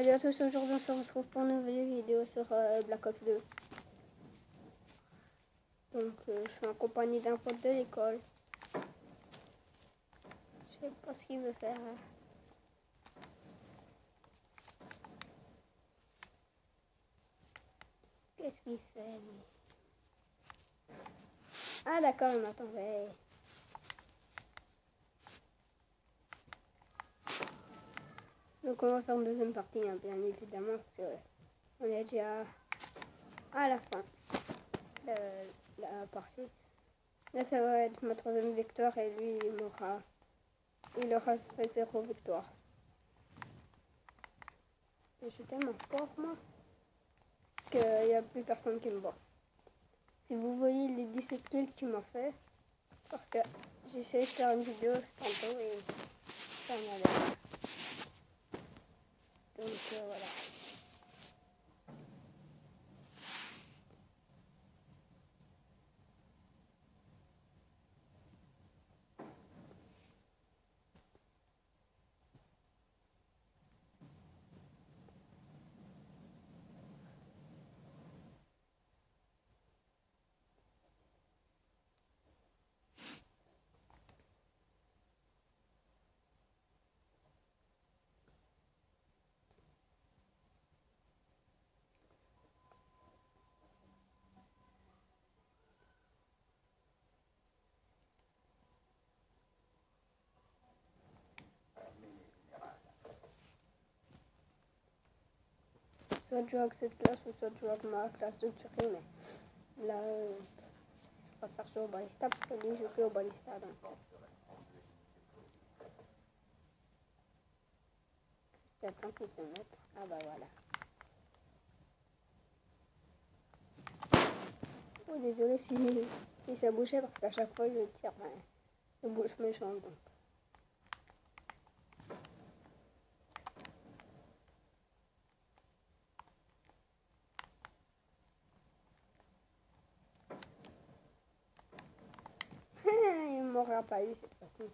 Salut à tous, aujourd'hui on se retrouve pour une nouvelle vidéo sur Black Ops 2. Donc je suis en compagnie d'un pote de l'école. Je sais pas ce qu'il veut faire. Qu'est-ce qu'il fait lui? Ah d'accord, il m'attendait. Donc on va faire une deuxième partie, hein, bien évidemment, parce que on est déjà à la fin de la partie. Là ça va être ma troisième victoire et lui il aura fait 0 victoire. Et je suis tellement fort moi qu'il n'y a plus personne qui me bat. Si vous voyez les 17 kills qu'il m'a fait, parce que j'ai essayé de faire une vidéo tantôt et ça m'a l'air. Donc voilà. Soit je joue avec cette classe ou soit je joue avec ma classe de tuerie, mais là je vais faire ça au balista parce que lui je joue au balista. Donc. J'attends qu'il se mette. Ah bah voilà. Oh désolé si ça bougeait parce qu'à chaque fois je tire, mais ça bouge méchant donc. Il m'aura pas eu cette fois-ci.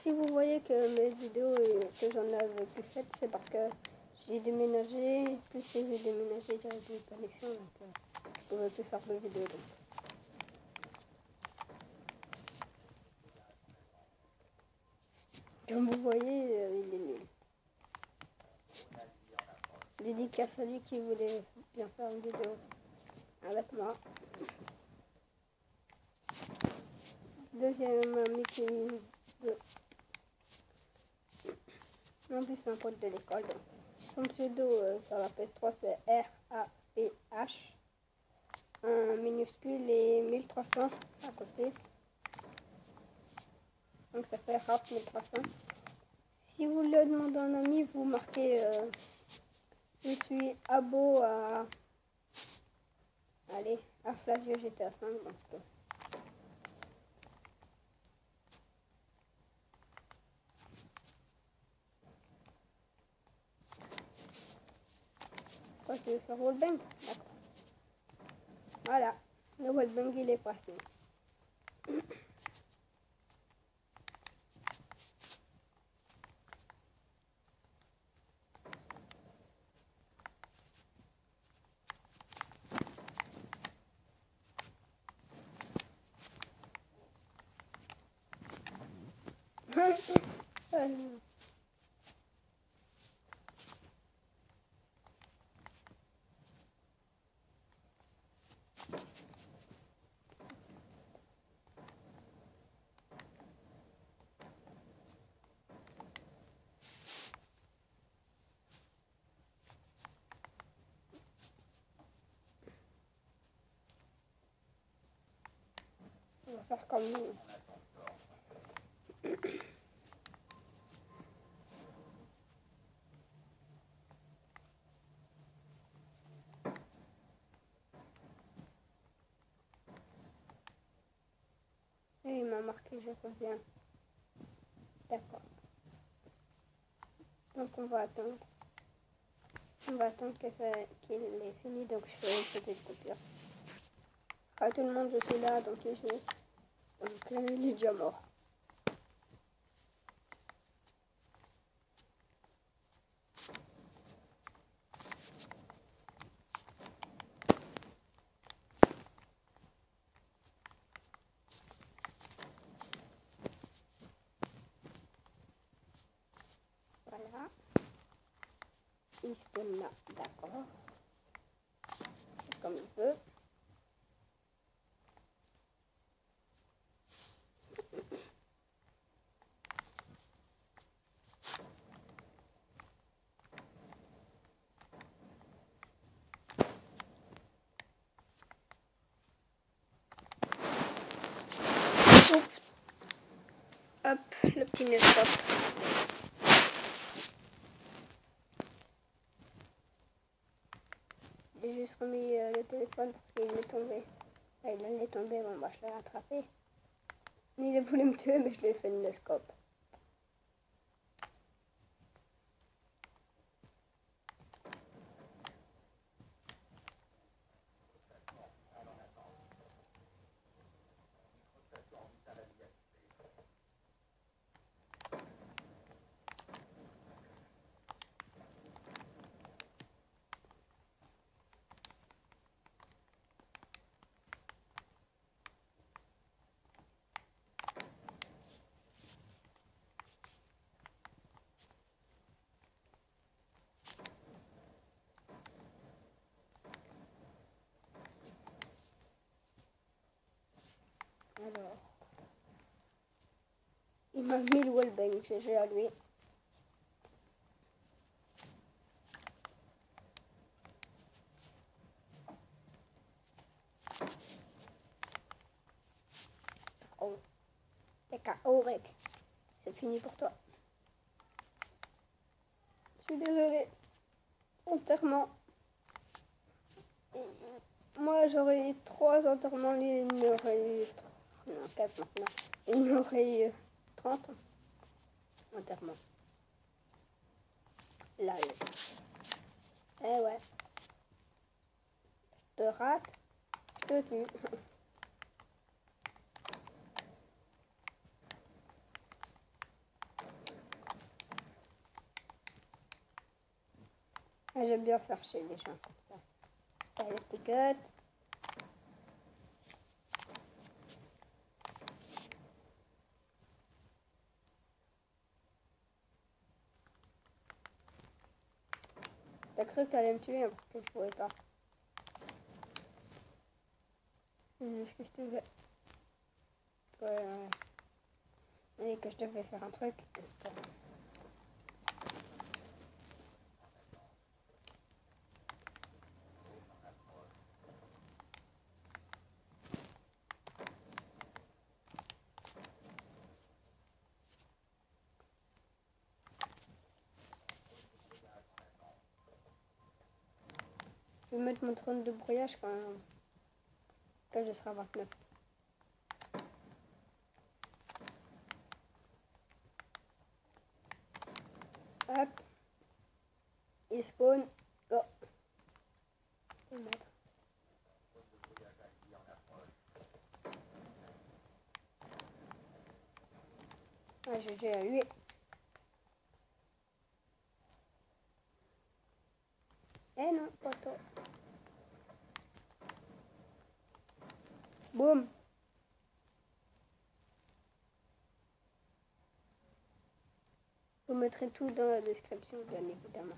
Si vous voyez que mes vidéos que j'en avais plus faites, c'est parce que j'ai déménagé. Plus si j'ai déménagé, j'avais plus de connexion, donc je pouvais plus faire de vidéos. Donc. Comme vous voyez, il est nul. Dédicace à lui qui voulait bien faire une vidéo avec moi. Deuxième ami qui veut. En plus, c'est un pote de l'école. Son pseudo sur la PS3 c'est RAPH. Un minuscule et 1300 à côté. Donc ça fait RAP 1300. Si vous le demandez à un ami, vous marquez je suis abo à. Allez, à Flavio GTA 5. Donc, quoi, tu veux faire wallbang? D'accord. Voilà, le wallbang il est passé. On va faire comme nous. Et il m'a marqué, je reviens. D'accord. Donc on va attendre. On va attendre que qu'il ait fini, donc je fais une petite coupure. Ah, tout le monde, je suis là, donc il joue. Donc il est déjà mort. Voilà. Il spawn là, d'accord. Comme il veut. Oups. Hop, le petit nœud. J'ai juste remis le téléphone parce qu'il est tombé. Enfin, il est tombé, bon bah je l'ai rattrapé. Il voulait me tuer mais je lui ai fait une scope. Alors, il m'a mis le wallbang, GG à lui. Oh, t'es KO, mec. C'est fini pour toi. Je suis désolée. Enterrement. Moi, j'aurais eu 3 enterrements, lui, il aurait eu... Non, 4 maintenant. Il aurait eu 30 enterrements. Là, eh ouais. Je te rate, je te tue. Ah, j'aime bien faire chez les gens comme ça. T'as le ticket. T'as cru que t'allais me tuer hein, parce que je pouvais pas. Qu'est-ce que je te fais? Et que je devais faire un truc. Je vais mettre mon trône de brouillage quand je serai à 29. Hop. Il spawn. Oh. Je vais mettre. Ah, j'ai à lui. Eh non, pas toi. Boum. Vous mettrez tout dans la description, bien évidemment.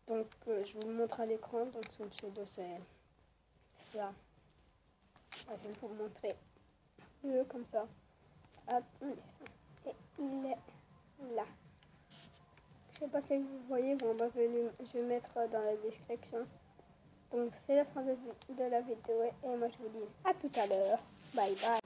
Donc, je vous le montre à l'écran. Donc, son pseudo, c'est ça. Ah, je vais vous montrer. Comme ça. Hop, et il est là. Je sais pas si vous voyez, bon, bah, je vais mettre dans la description. Donc c'est la fin de la vidéo et moi je vous dis à tout à l'heure. Bye bye.